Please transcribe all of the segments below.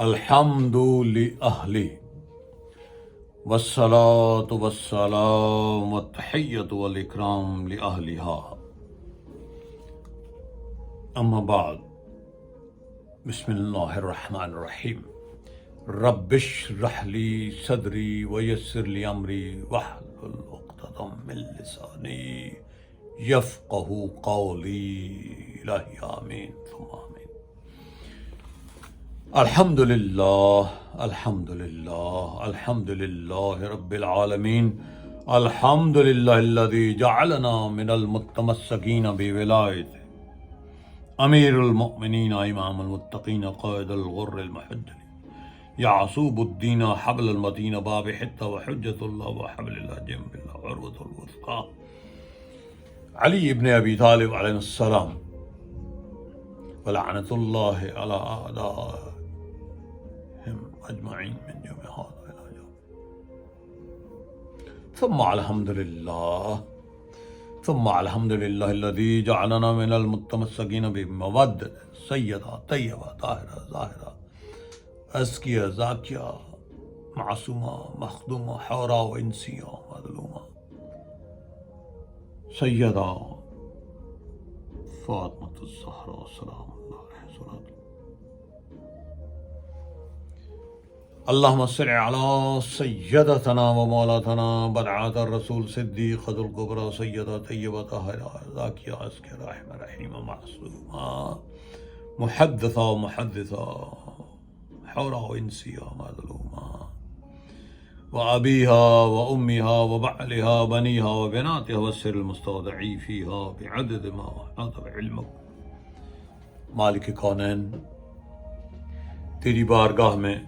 الحمد للہ والصلاة والسلام والتحیۃ والاکرام لأہلہا اما بعد بسم اللہ الرحمن الرحیم رب اشرح لی صدری ویسر لی امری واحلل عقدۃ من لسانی یفقہوا قولی الہی آمین ثم آمین۔ الحمدللہ الحمدللہ رب العالمین، الحمدللہ الذی جعلنا من المتمسکین بولایتہ، امیر المؤمنین امام المتقین قائد الغر المحجلین، یعصوب الدین حبل المتین باب حتہ وحجۃ اللہ وحبل اللہ جنب اللہ عروۃ الوثقی، علی ابن ابی طالب علیہ السلام، ولعنۃ اللہ علی اعدائہ اجمعین من یوم ھذا الی یوم ثم الحمدللہ الذی جعلنا من المتمسکین بمودۃ سیدہ طیبہ طاہرہ ظاہرہ ازکیہ زاکیہ معصومہ مخدومہ حوراء و انسیہ مظلومہ سیدہ فاطمۃ الزہرا سلام اللہ علیہ وسلم۔ اللہم صل علی سیدتنا و مولاتنا بدعات الرسول صدیقۃ الکبریٰ سیدہ طیبہ طاہرہ زاکیہ ازکیہ راحمہ رحیمہ معصومہ محدثہ و محدثہ حوراء و انسیہ مظلومہ وأبيها وأمها وبعلها بنيها وبناتها والسر المستودع فيها بعدد ما أحاط بعلمك۔ مالک کونین، تیری بارگاہ میں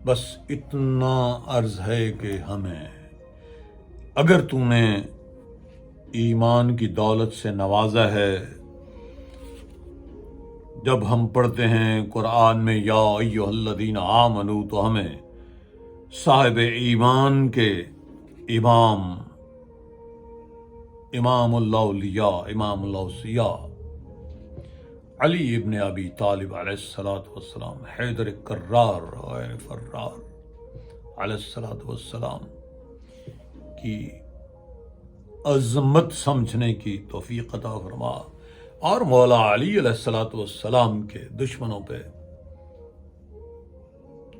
بس اتنا عرض ہے کہ ہمیں اگر تو نے ایمان کی دولت سے نوازا ہے، جب ہم پڑھتے ہیں قرآن میں یا ایھا الذین آمنوا، تو ہمیں صاحب ایمان کے امام الاولیاء امام الاوصیاء علی ابن ابی طالب علیہ الصلاۃ والسلام، حیدر کرار غیر فرار علیہ الصلاۃ والسلام کی عظمت سمجھنے کی توفیق عطا فرما، اور مولا علی علیہ الصلاۃ والسلام کے دشمنوں پہ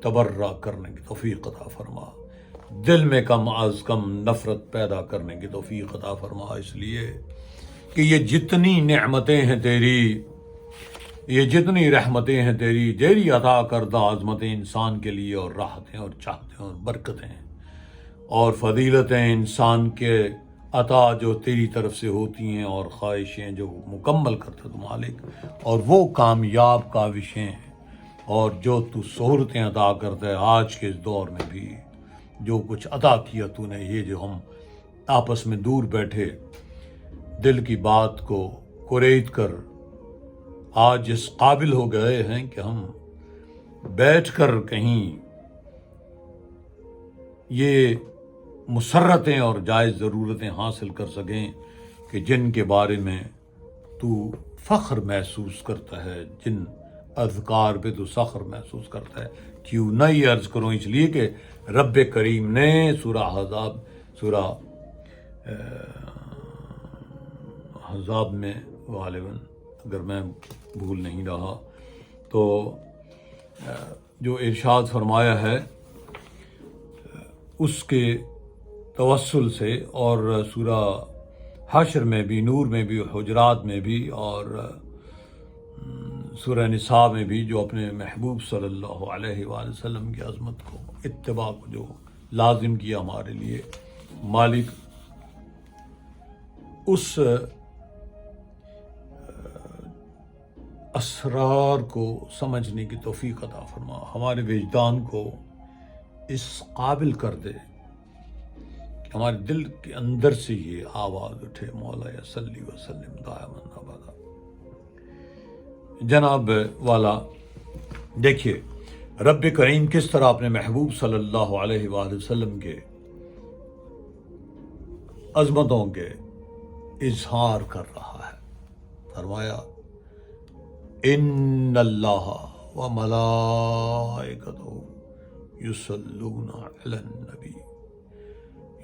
تبرہ کرنے کی توفیق عطا فرما، دل میں کم از کم نفرت پیدا کرنے کی توفیق عطا فرما، اس لیے کہ یہ جتنی نعمتیں ہیں تیری، یہ جتنی رحمتیں ہیں تیری عطا کردہ عظمتیں انسان کے لیے، اور راحتیں اور چاہتیں اور برکتیں اور فضیلتیں انسان کے عطا جو تیری طرف سے ہوتی ہیں، اور خواہشیں جو مکمل کرتا تو مالک، اور وہ کامیاب کاوشیں ہیں، اور جو تو سہولتیں عطا کرتا ہے آج کے اس دور میں بھی، جو کچھ عطا کیا تو نے، یہ جو ہم آپس میں دور بیٹھے دل کی بات کو کریت کر آج اس قابل ہو گئے ہیں کہ ہم بیٹھ کر کہیں یہ مسرتیں اور جائز ضرورتیں حاصل کر سکیں کہ جن کے بارے میں تو فخر محسوس کرتا ہے، جن اذکار پہ تو فخر محسوس کرتا ہے۔ کیوں نہ یہ عرض کروں، اس لیے کہ رب کریم نے سورہ احزاب میں غالباً اگر میں بھول نہیں رہا تو جو ارشاد فرمایا ہے اس کے توسل سے، اور سورہ حشر میں بھی، نور میں بھی، حجرات میں بھی، اور سورہ نساء میں بھی، جو اپنے محبوب صلی اللہ علیہ وآلہ وسلم کی عظمت کو، اتباع کو جو لازم کیا ہمارے لیے، مالک اس اسرار کو سمجھنے کی توفیق عطا فرما، ہمارے وجدان کو اس قابل کر دے کہ ہمارے دل کے اندر سے یہ آواز اٹھے، مولا صلی وسلم دائما ابدا۔ جناب والا، دیکھیے رب کریم کس طرح اپنے محبوب صلی اللہ علیہ وآلہ وسلم کے عظمتوں کے اظہار کر رہا ہے۔ فرمایا ان اللہ وملائکتہ یصلون علی النبی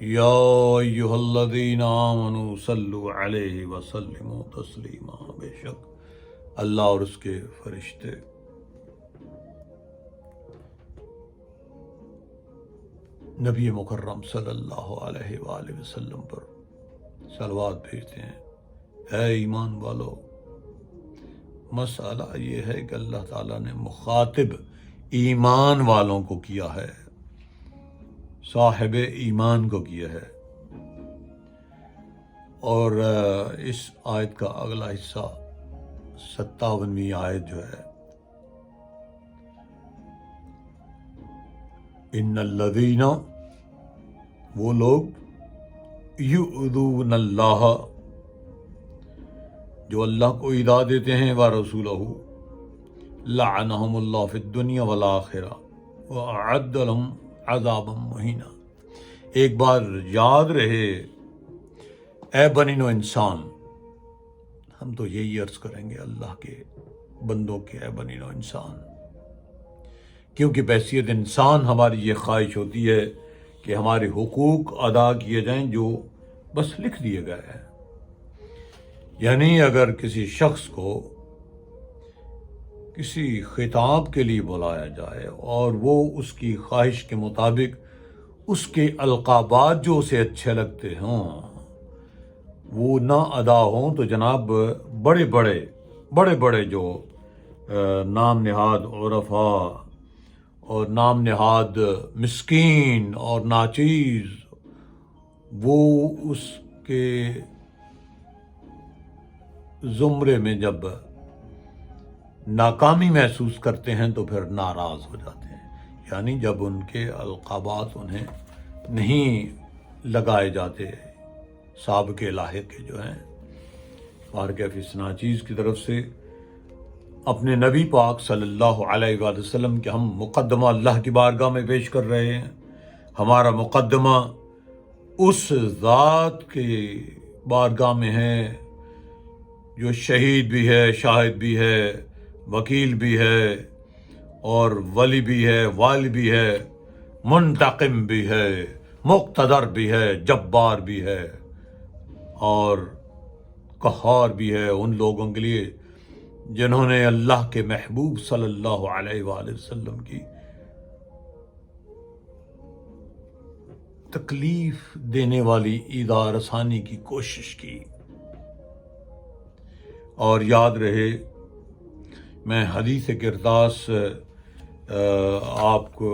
یا ایھا الذین آمنوا صلوا علیہ وسلموا تسلیما، بے شک اللہ اور اس کے فرشتے نبی مکرم صلی اللہ علیہ وآلہ وسلم پر صلوات بھیجتے ہیں۔ اے ایمان والو، مسئلہ یہ ہے کہ اللہ تعالیٰ نے مخاطب ایمان والوں کو کیا ہے، صاحب ایمان کو کیا ہے، اور اس آیت کا اگلا حصہ 57ویں آیت جو ہے، ان الذین، وہ لوگ یؤذون اللہ، جو اللہ کو ایذا دیتے ہیں، ورسولہ، لعنہم اللہ فی الدنیا والآخرہ وأعد لهم عذابا مہینا۔ ایک بار یاد رہے اے بنی نو انسان، ہم تو یہی عرض کریں گے اللہ کے بندوں کے، اے بنی نو انسان، کیونکہ بحیثیت انسان ہماری یہ خواہش ہوتی ہے کہ ہمارے حقوق ادا کیے جائیں جو بس لکھ دیے گئے ہیں۔ یعنی اگر کسی شخص کو کسی خطاب کے لیے بلایا جائے اور وہ اس کی خواہش کے مطابق اس کے القابات جو اسے اچھے لگتے ہوں وہ نہ ادا ہوں، تو جناب بڑے بڑے جو نام نہاد عرفاء اور نام نہاد مسکین اور ناچیز، وہ اس کے زمرے میں جب ناکامی محسوس کرتے ہیں تو پھر ناراض ہو جاتے ہیں، یعنی جب ان کے القابات انہیں نہیں لگائے جاتے، سابق لاحق کے جو ہیں، فارغ فی ناچیز کی طرف سے اپنے نبی پاک صلی اللہ علیہ وآلہ وسلم کے ہم مقدمہ اللہ کی بارگاہ میں پیش کر رہے ہیں۔ ہمارا مقدمہ اس ذات کے بارگاہ میں ہے جو شہید بھی ہے، شاہد بھی ہے، وکیل بھی ہے، اور ولی بھی ہے، والی بھی ہے، منتقم بھی ہے، مقتدر بھی ہے، جبار بھی ہے، اور قہار بھی ہے ان لوگوں کے لیے جنہوں نے اللہ کے محبوب صلی اللہ علیہ وآلہ وسلم کی تکلیف دینے والی ایذا رسانی کی کوشش کی۔ اور یاد رہے، میں حدیث کرتاس آپ کو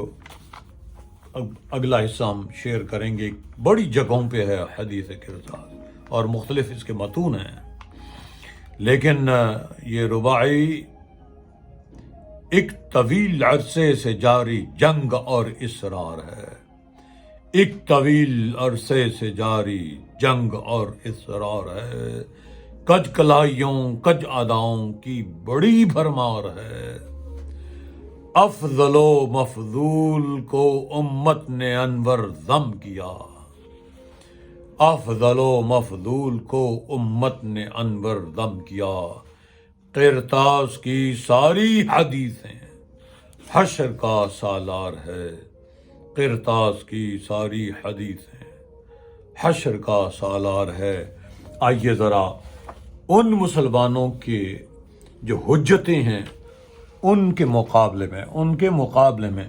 اگلا حصہ ہم شیئر کریں گے، بڑی جگہوں پہ ہے حدیث کرتاس اور مختلف اس کے متون ہیں، لیکن یہ رباعی ایک طویل عرصے سے جاری جنگ اور اصرار ہے، ایک طویل عرصے سے جاری جنگ اور اصرار ہے، کج کلائیوں کج اداؤں کی بڑی بھرمار ہے، افضل و مفضول کو امت نے انور ضم کیا، افضل و مفضول کو امت نے انور ضم کیا، قرطاس کی ساری حدیثیں حشر کا سالار ہے، قرطاس کی ساری حدیثیں حشر کا سالار ہے۔ آئیے ذرا ان مسلمانوں کے جو حجتیں ہیں ان کے مقابلے میں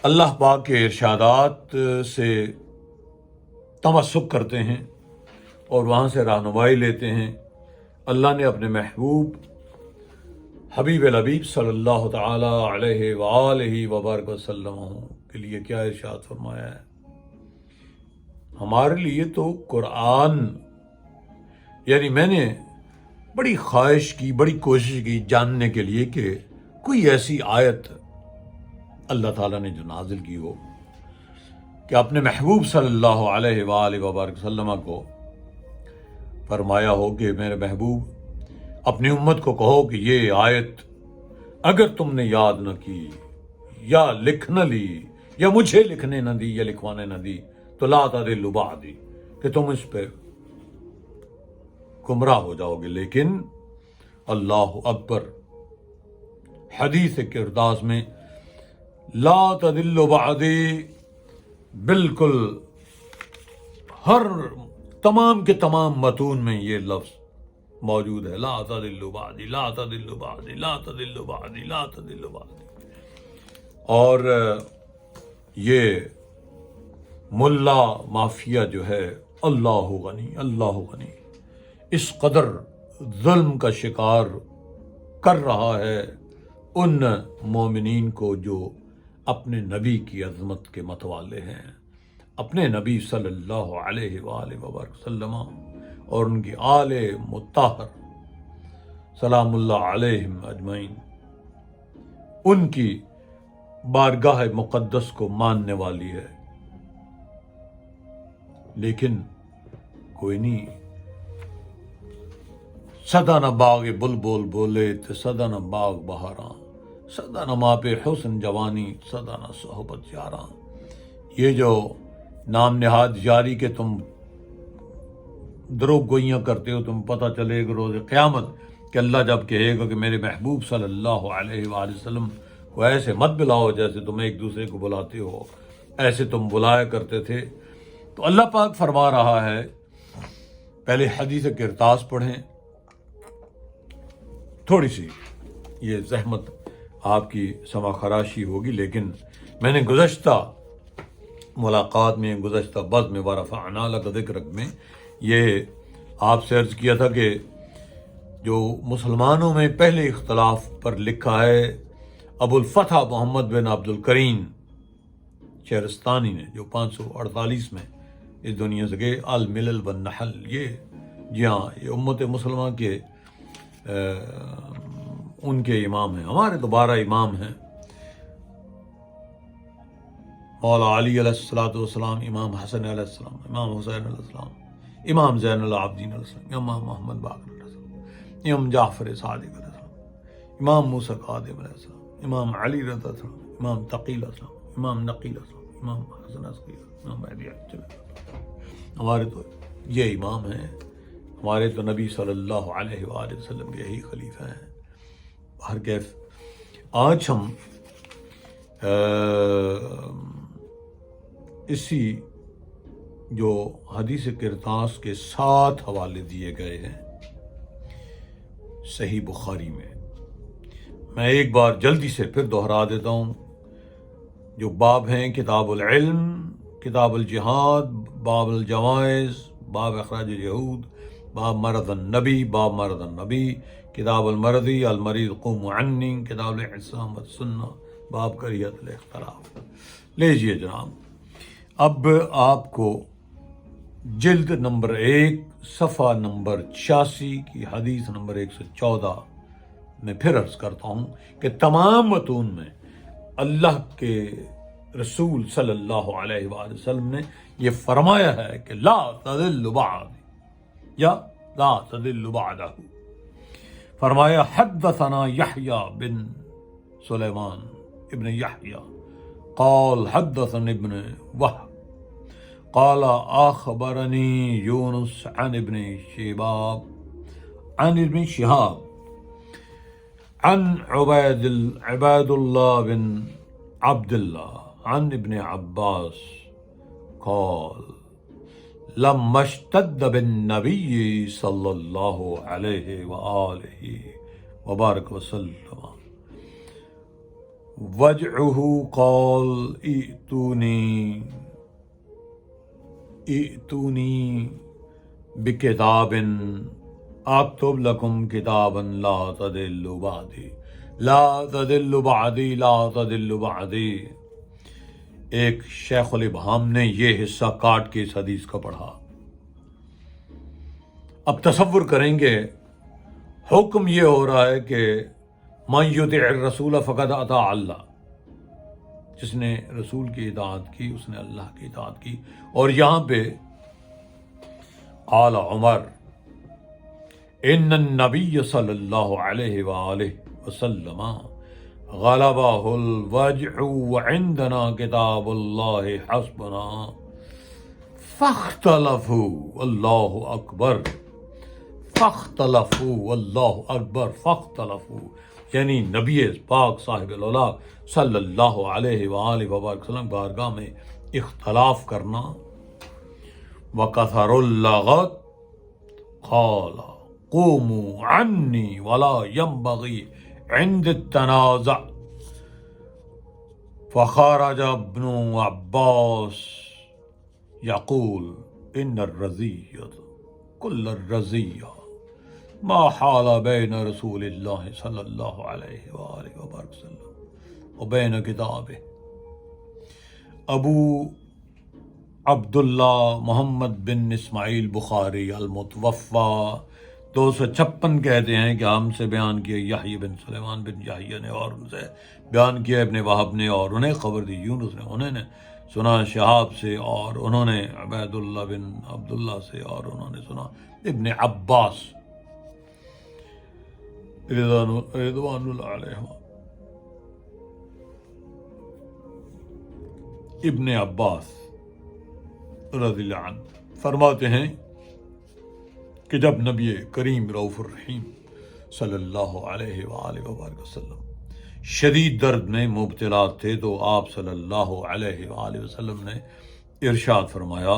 اللہ پاک کے ارشادات سے تمسک کرتے ہیں اور وہاں سے رہنمائی لیتے ہیں۔ اللہ نے اپنے محبوب حبیب الحبیب صلی اللہ تعالی علیہ وآلہ وبارک وسلم کے لیے کیا ارشاد فرمایا ہے؟ ہمارے لیے تو قرآن، یعنی میں نے بڑی خواہش کی، بڑی کوشش کی جاننے کے لیے کہ کوئی ایسی آیت اللہ تعالیٰ نے جو نازل کی ہو کہ اپنے محبوب صلی اللہ علیہ وآلہ وبارک وسلم کو فرمایا ہو کہ میرے محبوب اپنی امت کو کہو کہ یہ آیت اگر تم نے یاد نہ کی یا لکھ نہ لی یا مجھے لکھنے نہ دی یا لکھوانے نہ دی تو لا تضلوا بعدی، کہ تم اس پہ گمراہ ہو جاؤ گے، لیکن اللہ اکبر، حدیث کرتاس میں لا تضل بعدی بالکل ہر تمام کے تمام متون میں یہ لفظ موجود ہے، لا تضل بعدی لا تضل بعدی لا تضل بعدی لا تضل بعدی. اور یہ ملا مافیا جو ہے اللہ غنی اس قدر ظلم کا شکار کر رہا ہے ان مومنین کو جو اپنے نبی کی عظمت کے متوالے ہیں، اپنے نبی صلی اللہ علیہ وآلہ وسلم اور ان کی آل مطہر سلام اللہ علیہم اجمعین، ان کی بارگاہ مقدس کو ماننے والی ہے. لیکن کوئی نہیں، سدا نہ باغ بلبل بولے تے سدا نہ باغ بہاراں، سدا نہ ماں پہ حسن جوانی، سدا نہ صحبت یاراں. یہ جو نام نہاد یاری کے تم دروغ گوئیاں کرتے ہو، تم پتہ چلے گا روز قیامت کہ اللہ جب کہے گا کہ میرے محبوب صلی اللہ علیہ وآلہ وسلم کو ایسے مت بلاؤ جیسے تم ایک دوسرے کو بلاتے ہو، ایسے تم بلایا کرتے تھے. تو اللہ پاک فرما رہا ہے، پہلے حدیث کرتاس پڑھیں، تھوڑی سی یہ زحمت آپ کی سما خراشی ہوگی، لیکن میں نے گزشتہ ملاقات میں، گزشتہ بز میں ورفعنا لک ذکرک میں یہ آپ سے عرض کیا تھا کہ جو مسلمانوں میں پہلے اختلاف پر لکھا ہے ابو الفتح محمد بن عبد الکریم شہرستانی نے، جو 548 میں اس دنیا سے گئے، الملل والنحل، یہ جی ہاں یہ امت مسلمہ کے ان کے امام ہیں. ہمارے تو 12 امام ہیں، مولا علی علیہ الصلوۃ والسلام، امام حسن علیہ السلام، امام حسین علیہ السلام، امام زین العابدین علیہ السلام، امام محمد باقر علیہ السلام، امام جعفر صادق علیہ السلام، امام موسیٰ کاظم علیہ السلام، امام علی رضی اللہ عنہ، امام تقی علیہ السلام، امام نقی علیہ السلام، امام حسن عسکری، امام مہدی علیہ السلام. ہمارے تو یہ امام ہیں، ہمارے تو نبی صلی اللہ علیہ وآلہ وسلم کے یہی خلیفہ ہیں. ہر کیف آج ہم اسی جو حدیث کرتاس کے 7 حوالے دیے گئے ہیں صحیح بخاری میں، میں ایک بار جلدی سے پھر دہرا دیتا ہوں. جو باب ہیں: کتاب العلم، کتاب الجہاد، باب الجوائز، باب اخراج اليہود، باب مرض النبی، باب مرض النبی، کتاب المرضی، المریض قوم عنی، کتاب الاعتصام والسنہ، باب کراہت الاختلاف. لیجئے جناب، اب آپ کو جلد نمبر 1 صفحہ نمبر 86 کی حدیث نمبر 114 میں پھر عرض کرتا ہوں کہ تمام متون میں اللہ کے رسول صلی اللہ علیہ وآلہ وسلم نے یہ فرمایا ہے کہ لا تضل بعد یا لا تضل بعدہ. فرمایا حدثنا یحییٰ بن سلیمان ابن یحییٰ قال حدثنا ابن وهب قال اخبرنی یونس عن ابن شہاب عن عبید اللہ بن عبد اللہ عن ابن عباس قال لما اشتد بالنبی صلی اللہ علیہ وآلہ وبارک وسلم وجعه قال ائتونی بکتاب اکتب لکم کتابا لا تضلوا بعدی لا تضلوا بعدی لا تضلوا بعدی. ایک شیخ الابہام نے یہ حصہ کاٹ کے اس حدیث کا پڑھا. اب تصور کریں گے حکم یہ ہو رہا ہے کہ من یطع الرسول فقد اطاع اللہ، جس نے رسول کی اطاعت کی اس نے اللہ کی اطاعت کی. اور یہاں پہ قال عمر ان النبی صلی اللہ علیہ وآلہ وسلم غلبہ الوجع وعندنا کتاب اللہ حسبنا فاختلفوا اللہ اکبر فاختلفوا اللہ اکبر فاختلفوا یعنی نبی پاک صاحب العلا صلی اللہ علیہ وآلہ وسلم بارگاہ میں اختلاف کرنا. وَكَثَرُ اللَّغَتْ قَالَ قُومُوا عَنِّي وَلَا يَنبَغِي عِنْدِ التَّنَازُعِ فخرج ابن عباس يقول إن الرزية كل الرزية ما حال بين رسول الله صلى الله عليه وآله وسلم وبين كتابه. ابو عبداللہ محمد بن اسماعیل بخاری المتوفا 256 کہتے ہیں کہ ہم سے بیان کیا یحییٰ بن سلیمان بن یحییٰ نے، اور ان سے بیان کیا ابن وہب نے، اور انہیں خبر دی یونس نے، انہوں نے سنا شہاب سے، اور انہوں نے عبید اللہ بن عبداللہ سے، اور انہوں نے سنا ابن عباس رضوان اللہ علیہ. ابن عباس رضی اللہ عنہ فرماتے ہیں کہ جب نبی کریم رؤوف الرحیم صلی اللہ علیہ وآلہ وسلم شدید درد میں مبتلا تھے تو آپ صلی اللہ علیہ وآلہ وسلم نے ارشاد فرمایا،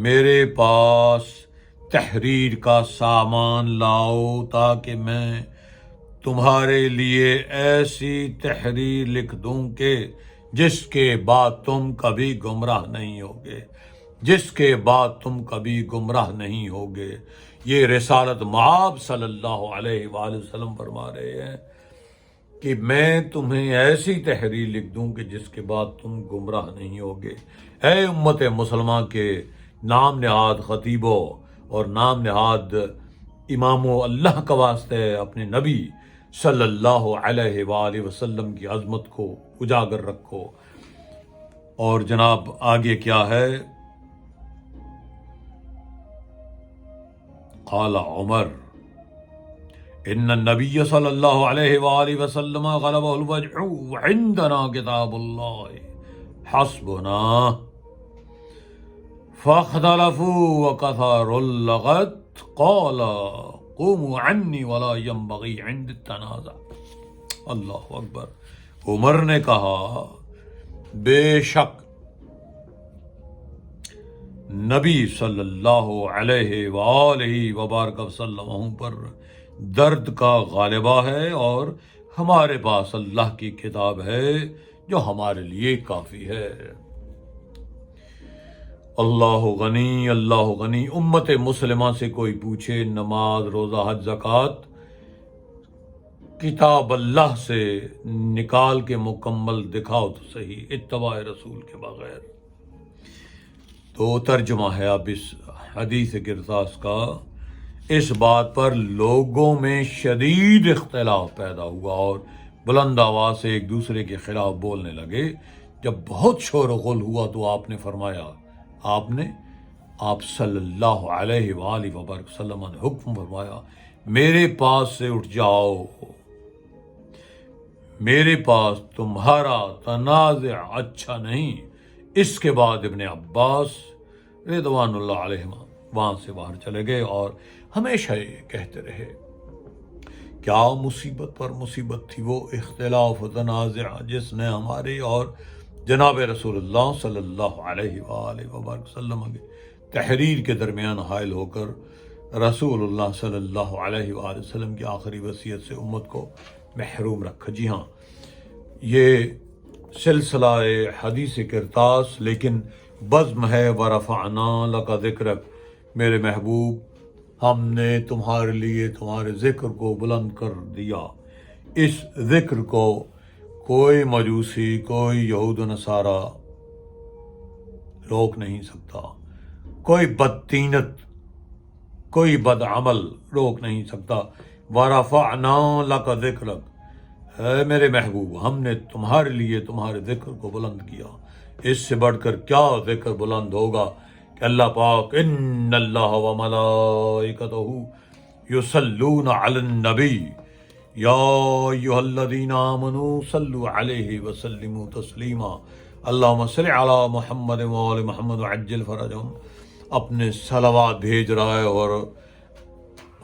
میرے پاس تحریر کا سامان لاؤ تاکہ میں تمہارے لیے ایسی تحریر لکھ دوں کہ جس کے بعد تم کبھی گمراہ نہیں ہوگے، جس کے بعد تم کبھی گمراہ نہیں ہوگے. یہ رسالت مآب صلی اللہ علیہ وآلہ وسلم فرما رہے ہیں کہ میں تمہیں ایسی تحریر لکھ دوں کہ جس کے بعد تم گمراہ نہیں ہوگے. اے امت مسلمہ کے نام نہاد خطیبوں اور نام نہاد اماموں، اللہ کا واسطے اپنے نبی صلی اللہ علیہ وآلہ وسلم کی عظمت کو اجاگر رکھو. اور جناب آگے کیا ہے؟ قال عمر ان النبی صلی اللہ علیہ وآلہ وسلم غلبہ الوجع وعندنا کتاب اللہ حسبنا فاختلفوا وكثروا اللغط قال قوموا عني ولا ينبغي عند التنازع. اللہ اکبر. عمر نے کہا بے شک نبی صلی اللہ علیہ وآلہ وبارک وسلم پر درد کا غالبہ ہے، اور ہمارے پاس اللہ کی کتاب ہے جو ہمارے لیے کافی ہے. اللہ غنی، اللہ غنی. امت مسلمہ سے کوئی پوچھے نماز، روزہ، حج، زکوٰۃ کتاب اللہ سے نکال کے مکمل دکھاؤ تو صحیح، اتباع رسول کے بغیر. تو ترجمہ ہے اب اس حدیث کرتاس کا. اس بات پر لوگوں میں شدید اختلاف پیدا ہوا اور بلند آواز سے ایک دوسرے کے خلاف بولنے لگے. جب بہت شور و غل ہوا تو آپ نے فرمایا، آپ صلی اللہ علیہ وآلہ وسلم نے حکم فرمایا، میرے پاس سے اٹھ جاؤ، میرے پاس تمہارا تنازع اچھا نہیں. اس کے بعد ابن عباس رضوان اللہ علیہ وہاں سے باہر چلے گئے اور ہمیشہ یہ کہتے رہے. کیا مصیبت پر مصیبت تھی وہ اختلاف و تنازع جس نے ہمارے اور جناب رسول اللہ صلی اللہ علیہ وآلہ وسلم کے تحریر کے درمیان حائل ہو کر رسول اللہ صلی اللہ علیہ وآلہ وسلم کی آخری وصیت سے امت کو محروم رکھا. جی ہاں، یہ سلسلہ حدیث کرتاس لیکن بزم ہے. ورفعنا لک ذکرک، میرے محبوب ہم نے تمہارے لیے تمہارے ذکر کو بلند کر دیا. اس ذکر کو کوئی مجوسی، کوئی یہود و نصارہ روک نہیں سکتا، کوئی بدتینت، کوئی بد عمل روک نہیں سکتا. ورفعنا لک ذکرک، اے میرے محبوب ہم نے تمہارے لیے تمہارے ذکر کو بلند کیا. اس سے بڑھ کر کیا ذکر بلند ہوگا کہ اللہ پاک ان اللہ وملائکتہ یصلون علی النبی یا ایھا الذین آمنوا صلوا علیہ وسلموا تسلیما اللہم صل علی محمد وآل محمد وعجل فرجہم. اپنے صلوات بھیج رہا ہے اور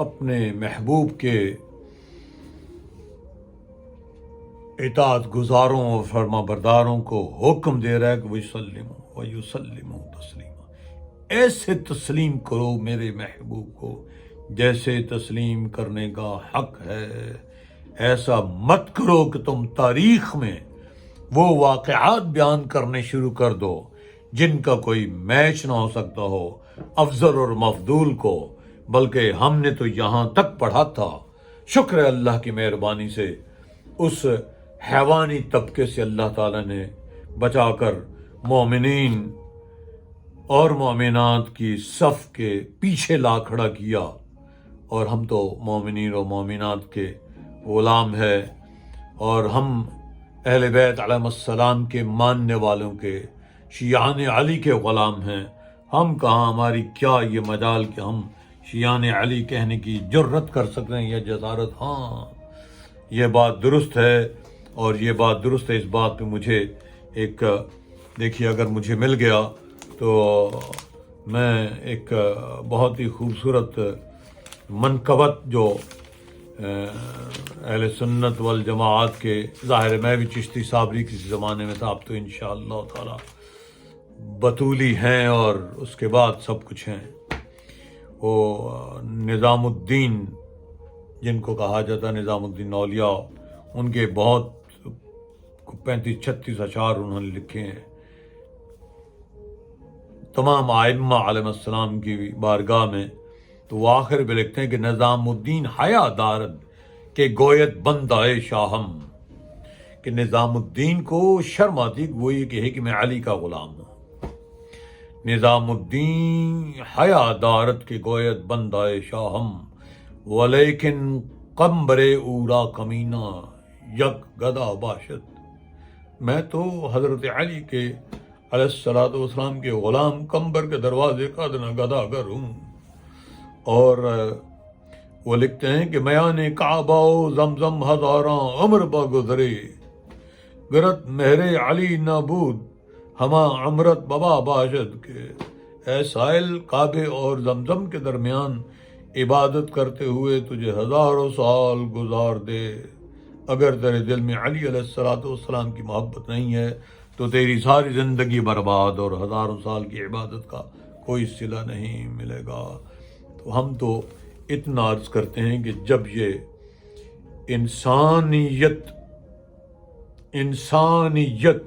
اپنے محبوب کے اطاعت گزاروں اور فرما برداروں کو حکم دے رہا ہے کہ وَيُسَلِّمُوا وَيُسَلِّمُوا تسلیما، ایسے تسلیم کرو میرے محبوب کو جیسے تسلیم کرنے کا حق ہے۔ ایسا مت کرو کہ تم تاریخ میں وہ واقعات بیان کرنے شروع کر دو جن کا کوئی میچ نہ ہو سکتا ہو افضل اور مفضول کو، بلکہ ہم نے تو یہاں تک پڑھا تھا، شکر ہے اللہ کی مہربانی سے اس حیوانی طبقے سے اللہ تعالیٰ نے بچا کر مومنین اور مومنات کی صف کے پیچھے لا کھڑا کیا، اور ہم تو مومنین اور مومنات کے غلام ہیں، اور ہم اہل بیت علیہ السلام کے ماننے والوں کے شیعان علی کے غلام ہیں۔ ہم کہاں، ہماری کیا یہ مجال کہ ہم شیعان علی کہنے کی جرت کر سکتے ہیں یا جسارت؟ ہاں، یہ بات درست ہے، اور یہ بات درست ہے۔ اس بات پہ مجھے ایک دیکھیے، اگر مجھے مل گیا تو میں ایک بہت ہی خوبصورت منقبت جو اہل سنت والجماعت کے، ظاہر ہے میں بھی چشتی صابری کسی زمانے میں تھا، اب تو انشاءاللہ تعالی بطولی ہیں اور اس کے بعد سب کچھ ہیں، وہ نظام الدین جن کو کہا جاتا ہے، نظام الدین اولیاء، ان کے بہت 35-36 اشعار انہوں نے لکھے ہیں تمام ائمہ علیہ السلام کی بارگاہ میں۔ تو وہ آخر میں لکھتے ہیں کہ نظام الدین حیا دارد کہ گویت بندہ شاہم، کہ نظام الدین کو شرم آتی وہ یہ کہے کہ میں علی کا غلام ہوں۔ نظام الدین حیا دارد کہ گویت بندہ شاہم، ولیکن قمبر اورا کمینہ یک گدا باشد، میں تو حضرت علی کے علیہ الصلوۃ والسلام کے غلام، قمبر کے دروازے کا ادنا گدا گر ہوں۔ اور وہ لکھتے ہیں کہ میان کعبہ و زمزم ہزاراں عمر با گزرے، گرت مہر علی نابود ہما عمرت بابا باشد، کے اے سائل کعبے اور زمزم کے درمیان عبادت کرتے ہوئے تجھے ہزاروں سال گزار دے، اگر تیرے دل میں علی علیہ الصلوۃ والسلام کی محبت نہیں ہے تو تیری ساری زندگی برباد اور ہزاروں سال کی عبادت کا کوئی صلہ نہیں ملے گا۔ تو ہم تو اتنا عرض کرتے ہیں کہ جب یہ انسانیت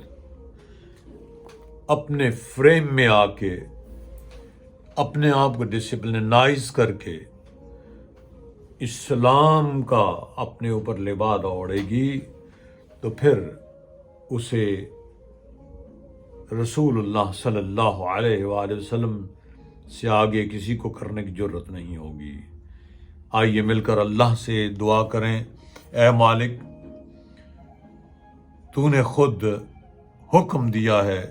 اپنے فریم میں آ کے اپنے آپ کو ڈسپلنائز کر کے اسلام کا اپنے اوپر لبادہ اوڑھے گی تو پھر اسے رسول اللہ صلی اللہ علیہ وآلہ وسلم سے آگے کسی کو کرنے کی جرت نہیں ہوگی۔ آئیے مل کر اللہ سے دعا کریں، اے مالک تو نے خود حکم دیا ہے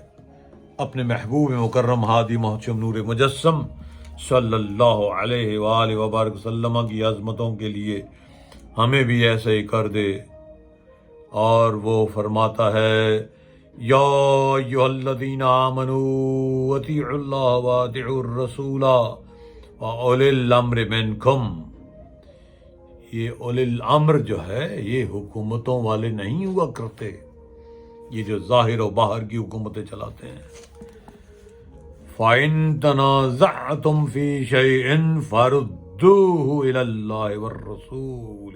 اپنے محبوب مکرم ہادی محتشم نور مجسم صلی اللہ علیہ وآلہ وبارک وسلم کی عظمتوں کے لیے ہمیں بھی ایسے ہی کر دے۔ اور وہ فرماتا ہے یا ایھا الذین آمنوا اطیعوا اللہ واطیعوا الرسول واولی الامر منکم، یہ اولی الامر جو ہے یہ حکومتوں والے نہیں ہوا کرتے، یہ جو ظاہر و باہر کی حکومتیں چلاتے ہیں۔ فَإِن تَنَازَعْتُمْ فِي شَيْءٍ فَرُدُّوهُ إِلَى اللَّهِ وَالرَّسُولِ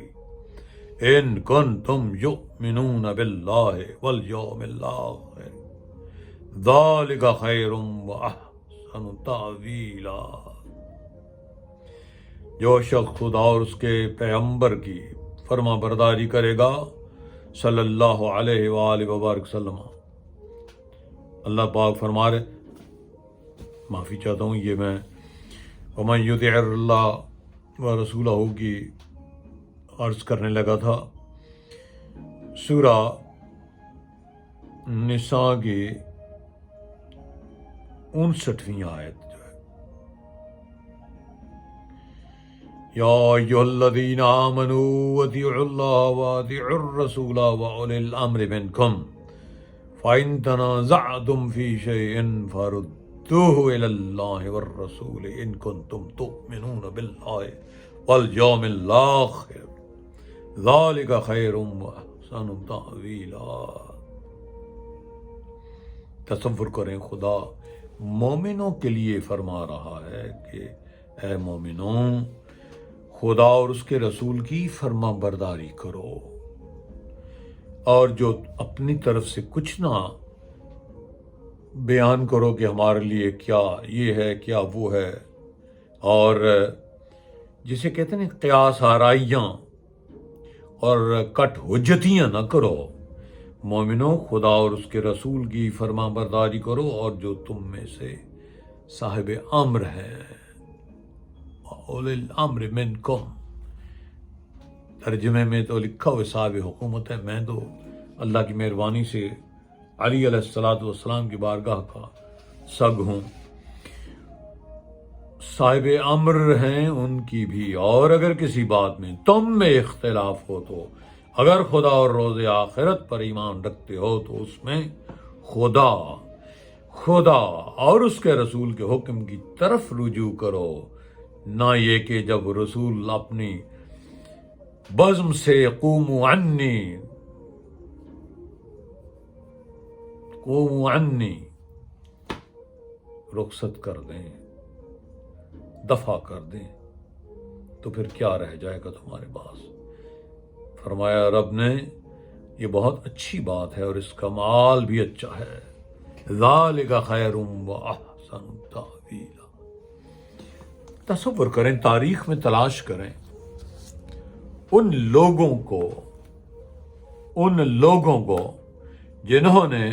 إِن كُنتُمْ يُؤْمِنُونَ بِاللَّهِ وَالْيَوْمِ الْآخِرِ ذَلِكَ خَيْرٌ وَأَحْسَنُ تَأْوِيلًا۔ جو شخص خدا اور اس کے پیغمبر کی فرما برداری کرے گا صلی اللہ علیہ وآلہ وبارک وسلم، اللہ پاک فرما رہے، معافی چاہتا ہوں، یہ میں وَمَن يُطِعِ اللَّهَ وَرَسُولَهُ کی عرض کرنے لگا تھا۔ سورہ نساء کی 59ویں آیت جو ہے، یا ایھا الذین آمنوا اطیعوا اللہ واطیعوا الرسول واولی الامر منکم فإن تنازعتم فی شیء فردوه إلی اللہ والرسول ان کنتم تؤمنون باللہ والیوم الآخر ذلك خیر واحسن احسن تاویلا۔ تصور کریں خدا مومنوں کے لیے فرما رہا ہے کہ اے مومنوں خدا اور اس کے رسول کی فرما برداری کرو، اور جو اپنی طرف سے کچھ نہ بیان کرو کہ ہمارے لیے کیا یہ ہے کیا وہ ہے، اور جسے کہتے ہیں قیاس آرائیاں اور کٹ حجتیاں نہ کرو۔ مومنوں خدا اور اس کے رسول کی فرما برداری کرو، اور جو تم میں سے صاحب امر ہے، اولی الامر منکم، ترجمے میں تو لکھا ہوئے صاحب حکومت ہے، میں تو اللہ کی مہربانی سے علی علیہ السلام کی بارگاہ کا سگ ہوں، صاحب امر ہیں ان کی بھی۔ اور اگر کسی بات میں تم میں اختلاف ہو تو اگر خدا اور روز آخرت پر ایمان رکھتے ہو تو اس میں خدا اور اس کے رسول کے حکم کی طرف رجوع کرو، نہ یہ کہ جب رسول اپنی بزم سے قوموا عنی رخصت کر دیں، دفع کر دیں، تو پھر کیا رہ جائے گا تمہارے پاس؟ فرمایا رب نے یہ بہت اچھی بات ہے اور اس کا مال بھی اچھا ہے، ذالک خیر واحسن تاویلا۔ تصور کریں، تاریخ میں تلاش کریں ان لوگوں کو جنہوں نے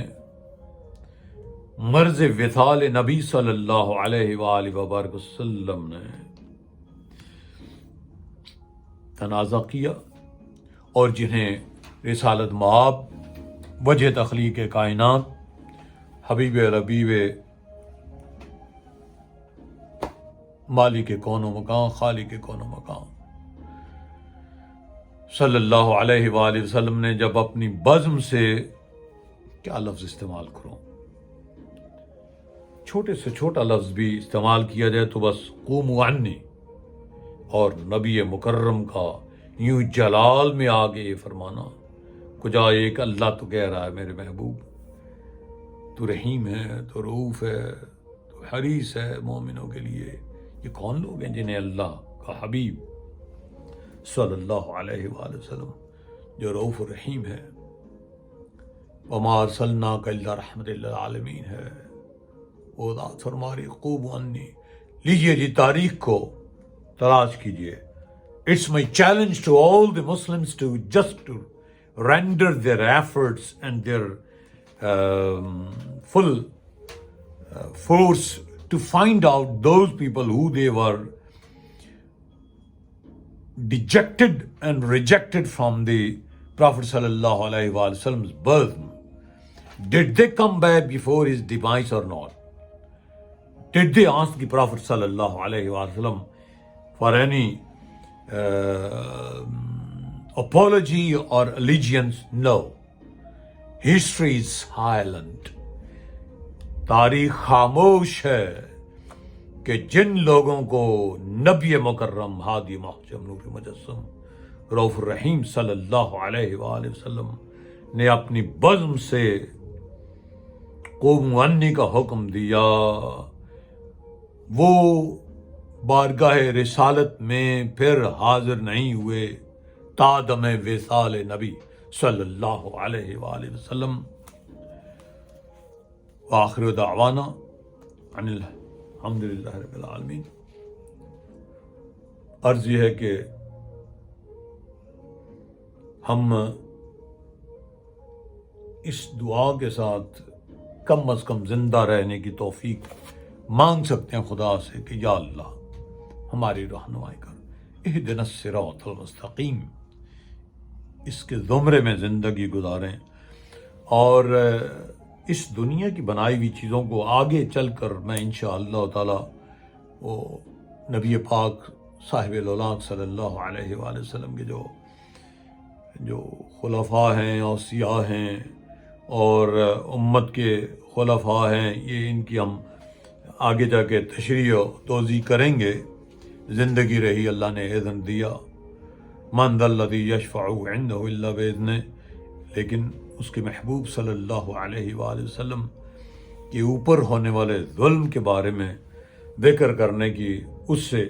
مرض وصال نبی صلی اللہ علیہ وآلہ وبارک وسلم نے تنازع کیا، اور جنہیں رسالت مآب، وجہ تخلیق کائنات، حبیب ربیب مالک کون و مکان، خالق کون و مکان صلی اللہ علیہ وآلہ وسلم نے جب اپنی بزم سے، کیا لفظ استعمال کروں، چھوٹے سے چھوٹا لفظ بھی استعمال کیا جائے تو بس قوموا عنی، اور نبی مکرم کا یوں جلال میں آگے یہ فرمانا، کجا ایک اللہ تو کہہ رہا ہے میرے محبوب تو رحیم ہے، تو رؤوف ہے، تو حریص ہے مومنوں کے لیے۔ یہ کون لوگ ہیں جنہیں اللہ کا حبیب صلی اللہ علیہ وآلہ وسلم جو رؤوف الرحیم ہے، وما ارسلناک الا رحمت للعالمین ہے، وہ ذات فرما رہی قوموا عنی۔ لیجئے جی تاریخ کو تلاش کیجئے۔ It's my challenge to all the Muslims to render their efforts and their full force to find out those people who they were dejected and rejected from the Prophet sallallahu alaihi wasallam's birth. Did they come back before his demise or not? Did they ask the Prophet sallallahu alaihi wasallam for any apology or allegiance? No. History is silent. تاریخ خاموش ہے کہ جن لوگوں کو نبی مکرم ہادی محجم نور مجسم رؤوف الرحیم صلی اللہ علیہ وآلہ وسلم نے اپنی بزم سے قوموا عنی کا حکم دیا، وہ بارگاہ رسالت میں پھر حاضر نہیں ہوئے تا دم وصال نبی صلی اللہ علیہ وآلہ وسلم۔ وآخر دعوانا ان الحمد للہ رب العالمین۔ عرض یہ ہے کہ ہم اس دعا کے ساتھ کم از کم زندہ رہنے کی توفیق مانگ سکتے ہیں خدا سے کہ یا اللہ ہماری رہنمائی کر، اہدنا الصراط المستقیم، اس کے زمرے میں زندگی گزاریں، اور اس دنیا کی بنائی ہوئی چیزوں کو آگے چل کر میں انشاءاللہ تعالی وہ نبی پاک صاحب الاولاق صلی اللہ علیہ وآلہ وسلم کے جو خلفاء ہیں، اوصیاء ہیں اور امت کے خلفاء ہیں، یہ ان کی ہم آگے جا کے تشریح و توضیح کریں گے۔ زندگی رہی اللہ نے اذن دیا، من ذا الذی یشفع عنده الا باذنہ، لیکن اس کے محبوب صلی اللہ علیہ وآلہ وسلم کے اوپر ہونے والے ظلم کے بارے میں ذکر کرنے کی اس سے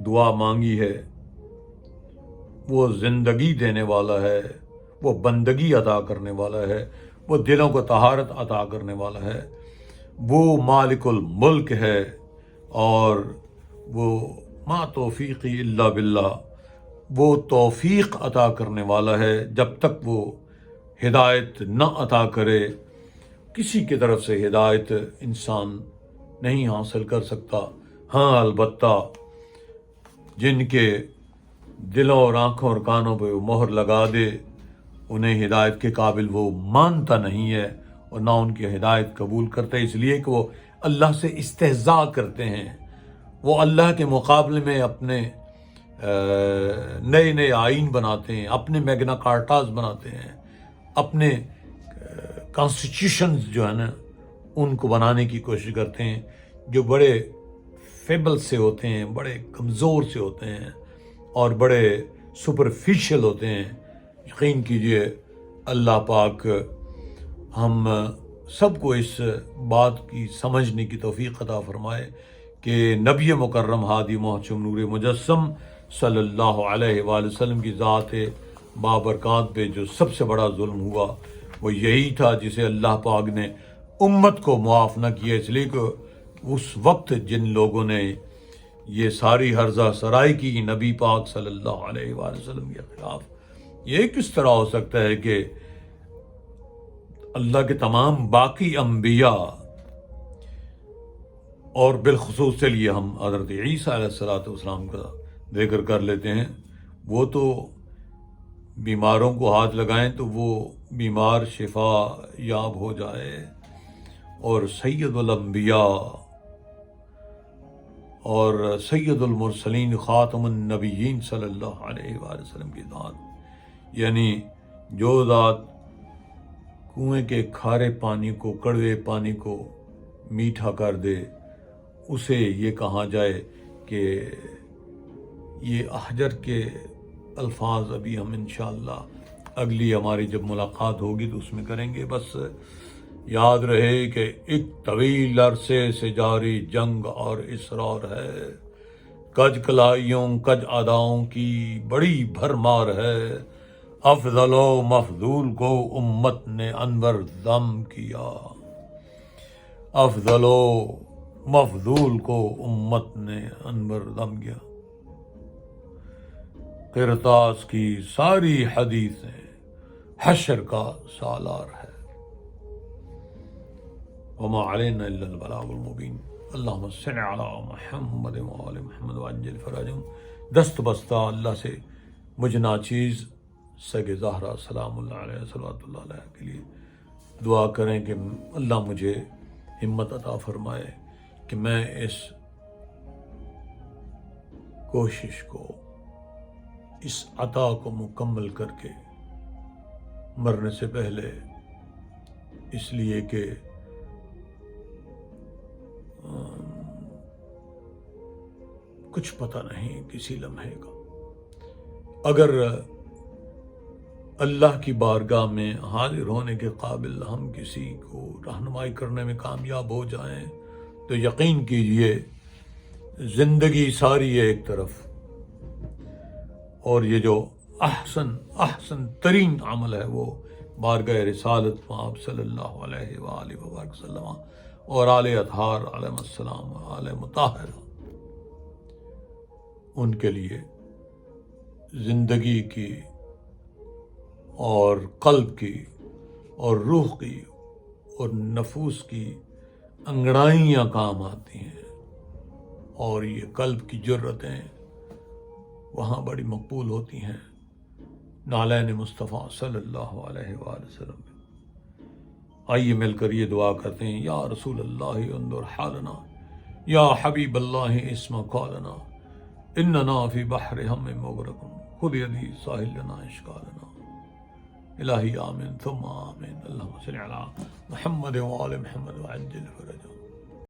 دعا مانگی ہے۔ وہ زندگی دینے والا ہے، وہ بندگی عطا کرنے والا ہے، وہ دلوں کو طہارت عطا کرنے والا ہے، وہ مالک الملک ہے، اور وہ ما توفیقی الا باللہ، وہ توفیق عطا کرنے والا ہے۔ جب تک وہ ہدایت نہ عطا کرے، کسی کی طرف سے ہدایت انسان نہیں حاصل کر سکتا۔ ہاں البتہ جن کے دلوں اور آنکھوں اور کانوں پہ وہ مہر لگا دے، انہیں ہدایت کے قابل وہ مانتا نہیں ہے اور نہ ان کی ہدایت قبول کرتا ہے، اس لیے کہ وہ اللہ سے استہزاء کرتے ہیں۔ وہ اللہ کے مقابلے میں اپنے نئے نئے آئین بناتے ہیں، اپنے میگنا کارٹاز بناتے ہیں، اپنے کانسٹیٹیوشنز جو ہے نا ان کو بنانے کی کوشش کرتے ہیں، جو بڑے فیبل سے ہوتے ہیں، بڑے کمزور سے ہوتے ہیں اور بڑے سپرفیشل ہوتے ہیں۔ یقین کیجئے اللہ پاک ہم سب کو اس بات کی سمجھنے کی توفیق عطا فرمائے کہ نبی مکرم ہادی محتشم نور مجسم صلی اللہ علیہ وآلہ وسلم کی ذات بابرکات پہ جو سب سے بڑا ظلم ہوا وہ یہی تھا، جسے اللہ پاک نے امت کو معاف نہ کیا، اس لیے کہ اس وقت جن لوگوں نے یہ ساری ہرزہ سرائی کی نبی پاک صلی اللہ علیہ وآلہ وسلم کے خلاف، یہ کس طرح ہو سکتا ہے کہ اللہ کے تمام باقی انبیاء، اور بالخصوص چلیے ہم حضرت عیسیٰ علیہ السلام کا ذکر کر لیتے ہیں، وہ تو بیماروں کو ہاتھ لگائیں تو وہ بیمار شفا یاب ہو جائے، اور سید الانبیاء اور سید المرسلین خاتم النبیین صلی اللہ علیہ وآلہ وسلم کی ذات، یعنی جو ذات کنویں کے کھارے پانی کو، کڑوے پانی کو میٹھا کر دے، اسے یہ کہا جائے کہ یہ احجر کے الفاظ ابھی ہم انشاءاللہ اگلی ہماری جب ملاقات ہوگی تو اس میں کریں گے۔ بس یاد رہے کہ ایک طویل عرصے سے جاری جنگ اور اصرار ہے، کج کلائیوں کج اداؤں کی بڑی بھرمار ہے، افضل و مفضول کو امت نے انور ضم کیا، افضل و مفضول کو امت نے انور ضم کیا۔ قرطاس کی ساری حدیثیں حشر کا سالار ہے۔ وما علینا الا البلاغ المبین۔ اللہم صل علی محمد وآل محمد وعجل فرجہم۔ دست بستہ اللہ سے مجھ ناچیز سگ زہرا سلام اللہ علیہ صلوات اللہ علیہ کے لیے دعا کریں کہ اللہ مجھے ہمت عطا فرمائے کہ میں اس کوشش کو، اس عطا کو مکمل کر کے مرنے سے پہلے، اس لیے کہ کچھ پتہ نہیں کسی لمحے کا، اگر اللہ کی بارگاہ میں حاضر ہونے کے قابل ہم کسی کو رہنمائی کرنے میں کامیاب ہو جائیں تو یقین کیجئے زندگی ساری ہے ایک طرف، اور یہ جو احسن ترین عمل ہے وہ بارگاہ رسالت آپ صلی اللہ علیہ وآلہ وسلم اور آل اطہار علیہ السلام، آل مطہرہ، ان کے لیے زندگی کی اور قلب کی اور روح کی اور نفوس کی انگڑائیاں کام آتی ہیں، اور یہ قلب کی جرتیں وہاں بڑی مقبول ہوتی ہیں نالین مصطفیٰ صلی اللہ علیہ وآلہ وسلم۔ آئیے مل کر یہ دعا کرتے ہیں، یا رسول اللہ انظر حالنا، یا حبیب اللہ اسمع قولنا، اننا فی بحر ہم مغرق، خذ یدی ساحل لنا اشکالنا۔ الہی آمین ثم آمین۔ اللہم صلی علی محمد وآل محمد وعجل فرجہ۔